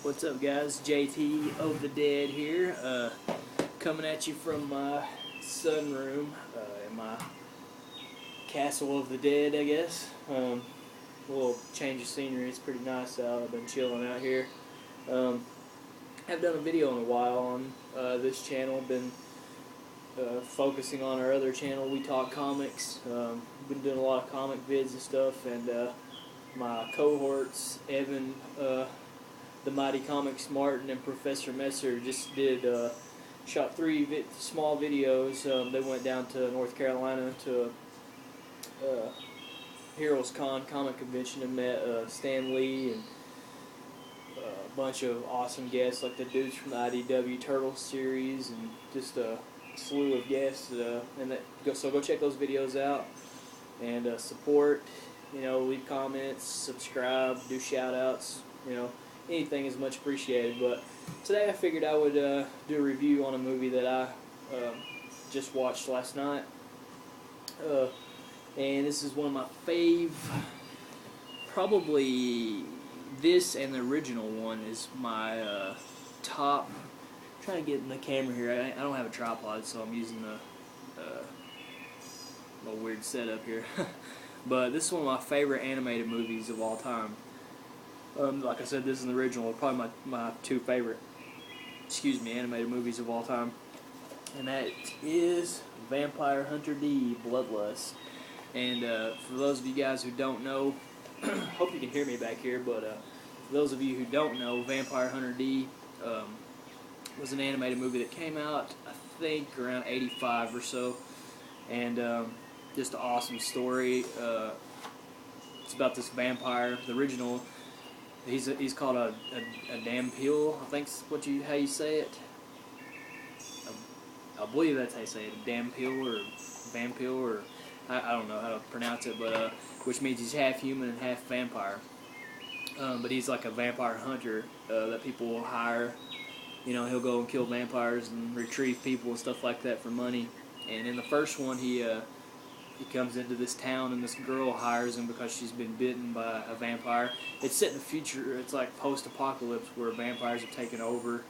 What's up, guys? JT of the Dead here, coming at you from my sunroom in my Castle of the Dead, I guess. A little change of scenery. It's pretty nice out. I've been chilling out here. Haven't done a video in a while on this channel. Been focusing on our other channel, We Talk Comics. Been doing a lot of comic vids and stuff, and my cohorts, Evan, the Mighty Comics Martin, and Professor Messer just shot three small videos. They went down to North Carolina to Heroes Con comic convention and met Stan Lee and a bunch of awesome guests like the dudes from the IDW Turtles series and just a slew of guests. So go check those videos out and support. Leave comments, subscribe, do shout outs. Anything is much appreciated. But today I figured I would do a review on a movie that I just watched last night. And this is one of my probably this and the original one is my top. I'm trying to get in the camera here. I don't have a tripod, so I'm using the little weird setup here. But this is one of my favorite animated movies of all time. Like I said, this is the original. Probably my two favorite, animated movies of all time. And that is Vampire Hunter D, Bloodlust. And for those of you guys who don't know, hope you can hear me back here, but for those of you who don't know, Vampire Hunter D was an animated movie that came out, I think, around 85 or so. And just an awesome story. It's about this vampire. The original, he's called a Dhampir, I think's how you say it. I believe that's how you say it, a Dhampir or vampire, or I don't know how to pronounce it, but which means he's half human and half vampire. But he's like a vampire hunter that people will hire. He'll go and kill vampires and retrieve people and stuff like that for money. And in the first one, he comes into this town, and this girl hires him because she's been bitten by a vampire. It's set in the future. It's like post-apocalypse where vampires have taken over,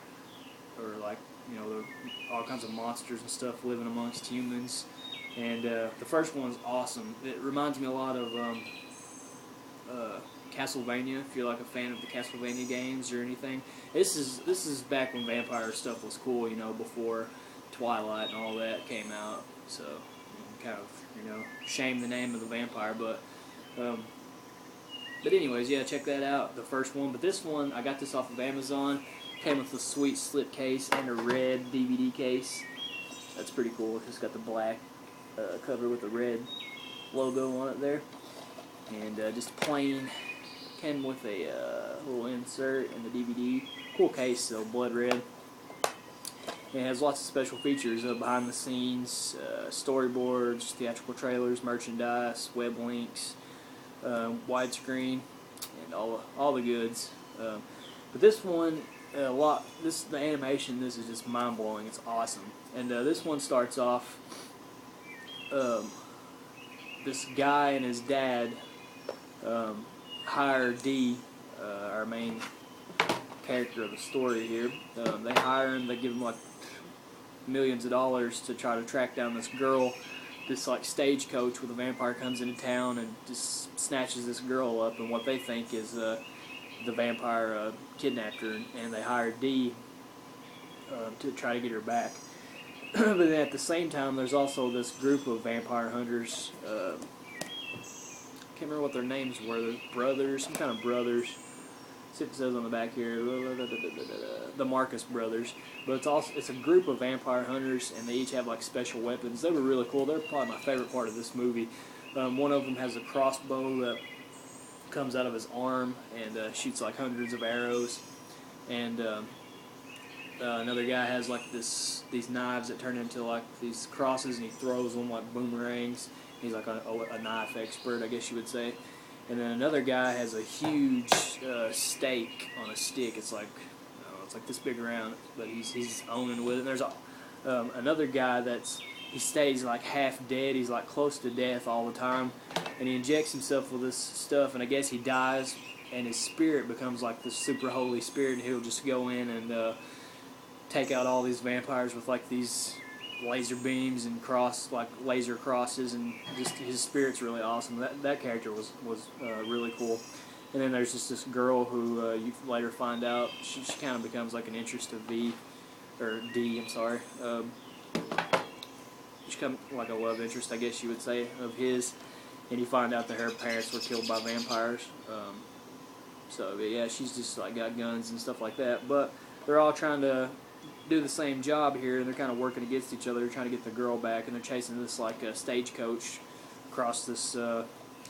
or like there are all kinds of monsters and stuff living amongst humans. And the first one's awesome. It reminds me a lot of Castlevania. If you're like a fan of the Castlevania games or anything, this is back when vampire stuff was cool. Before Twilight and all that came out. So kind of shame the name of the vampire, but anyways, yeah, check that out, the first one. But this one, I got this off of Amazon. Came with a sweet slip case and a red DVD case. That's pretty cool. It's got the black cover with the red logo on it there, and just plain. Came with a little insert in the DVD. Cool case though, blood red. It has lots of special features, behind the scenes, storyboards, theatrical trailers, merchandise, web links, widescreen, and all the goods. But this one, the animation, this is just mind blowing. It's awesome. And this one starts off. This guy and his dad hire D, our main character of the story here. They hire him. They give him like millions of dollars to try to track down this girl. This like stagecoach with a vampire comes into town and just snatches this girl up, and what they think is the vampire kidnapped her, and they hire D to try to get her back. But then at the same time, there's also this group of vampire hunters. Can't remember what their names were. They're brothers, some kind of brothers. See if it says on the back here, the Marcus brothers. But it's a group of vampire hunters, and they each have like special weapons. They were really cool. They're probably my favorite part of this movie. One of them has a crossbow that comes out of his arm and shoots like hundreds of arrows. And another guy has like these knives that turn into like these crosses, and he throws them like boomerangs. He's like a knife expert, I guess you would say. And then another guy has a huge stake on a stick. It's like this big around, but he's owning with it. And there's another guy he stays like half dead. He's like close to death all the time, and he injects himself with this stuff, and I guess he dies and his spirit becomes like the super holy spirit, and he'll just go in and take out all these vampires with like these laser beams and laser crosses, and just his spirit's really awesome. That character was really cool. And then there's just this girl who you later find out she kind of becomes like an interest of D. I'm sorry. She becomes like a love interest, I guess you would say, of his. And you find out that her parents were killed by vampires. So yeah, she's just like got guns and stuff like that. But they're all trying to do the same job here, and they're kind of working against each other. They're trying to get the girl back, and they're chasing this like stagecoach across this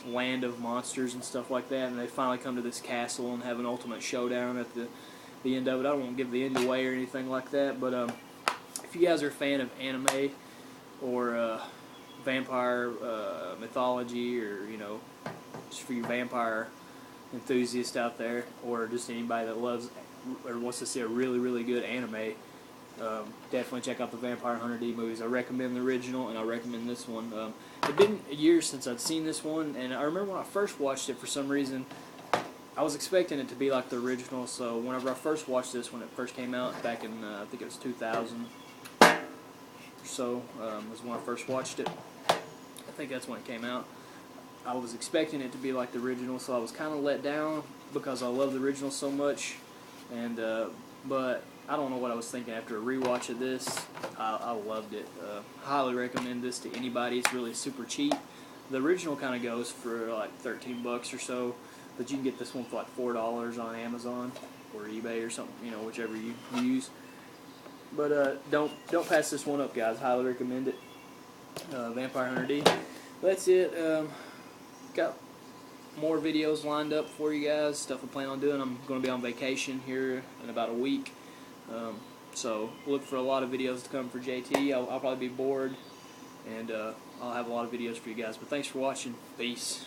land of monsters and stuff like that. And they finally come to this castle and have an ultimate showdown at the end of it. I don't want to give the end away or anything like that, but if you guys are a fan of anime or vampire mythology, or just for you vampire enthusiasts out there, or just anybody that loves or wants to see a really, really good anime, definitely check out the Vampire Hunter D movies. I recommend the original, and I recommend this one. It's been years since I'd seen this one, and I remember when I first watched it, for some reason, I was expecting it to be like the original. So whenever I first watched this, when it first came out back in, I think it was 2000 or so, was when I first watched it. I think that's when it came out. I was expecting it to be like the original, so I was kind of let down because I love the original so much. And but I don't know what I was thinking after a rewatch of this. I loved it. Highly recommend this to anybody. It's really super cheap. The original kind of goes for like $13 or so, but you can get this one for like $4 on Amazon or eBay or something, whichever you use. But don't pass this one up, guys. Highly recommend it. Vampire Hunter D. That's it. Got more videos lined up for you guys, stuff I plan on doing. I'm going to be on vacation here in about a week, so look for a lot of videos to come for JT. I'll probably be bored, and I'll have a lot of videos for you guys. But thanks for watching. Peace.